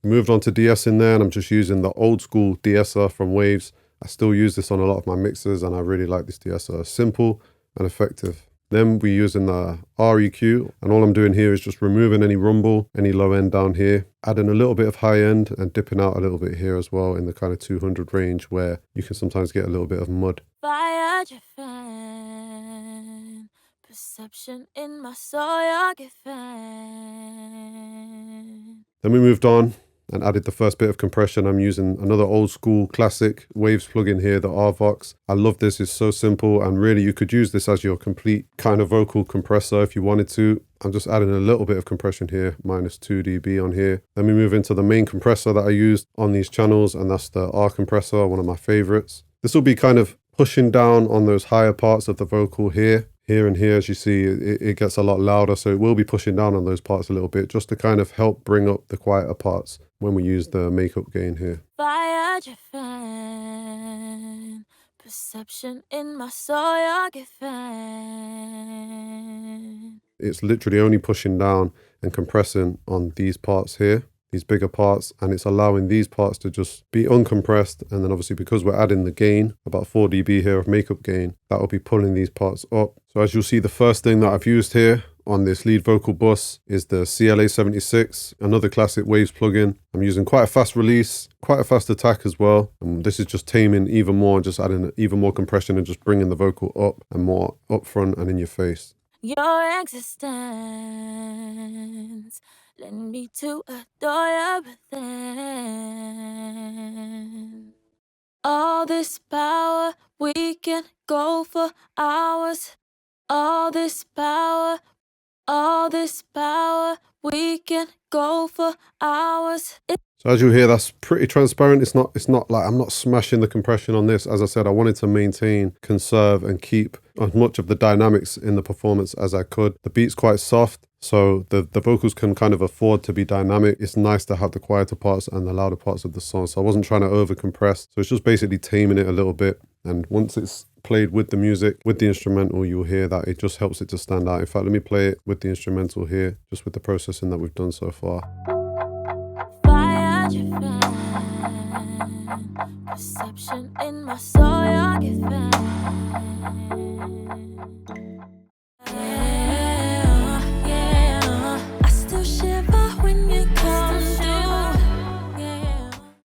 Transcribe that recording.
Moved on to de-essing there, and I'm just using the old school de-esser from Waves. I still use this on a lot of my mixes, and I really like this de-esser. Simple and effective. Then we're using the REQ, and all I'm doing here is just removing any rumble, any low end down here, adding a little bit of high end and dipping out a little bit here as well in the kind of 200 range where you can sometimes get a little bit of mud. Fire fan, perception in my soul, you're a fan. Then we moved on and added the first bit of compression. I'm using another old school classic Waves plugin here, the RVox. I love this, it's so simple, and really you could use this as your complete kind of vocal compressor if you wanted to. I'm just adding a little bit of compression here, minus 2 dB on here. Then we move into the main compressor that I used on these channels, and that's the R compressor, one of my favorites. This will be kind of pushing down on those higher parts of the vocal here. Here and here, as you see, it gets a lot louder, so it will be pushing down on those parts a little bit, just to kind of help bring up the quieter parts when we use the makeup gain here. Fire fan, perception in my soul, you're a fan. It's literally only pushing down and compressing on these parts here, these bigger parts, and it's allowing these parts to just be uncompressed. And then obviously because we're adding the gain, about 4 dB here of makeup gain, that will be pulling these parts up. So as you'll see, the first thing that I've used here on this lead vocal bus is the CLA76, another classic Waves plugin. I'm using quite a fast release, quite a fast attack as well. And this is just taming even more, just adding even more compression and just bringing the vocal up and more up front and in your face. Your existence led me to adore you within. All this power, we can go for hours. All this power, we can go for hours. So as you hear, that's pretty transparent. It's not like I'm not smashing the compression on this. As I said, I wanted to maintain, conserve, and keep as much of the dynamics in the performance as I could. The beat's quite soft, so the vocals can kind of afford to be dynamic. It's nice to have the quieter parts and the louder parts of the song. So I wasn't trying to over compress. So it's just basically taming it a little bit. And once it's played with the music, with the instrumental, you'll hear that it just helps it to stand out. In fact, let me play it with the instrumental here, just with the processing that we've done so far. Perception in my soul, you're a fan.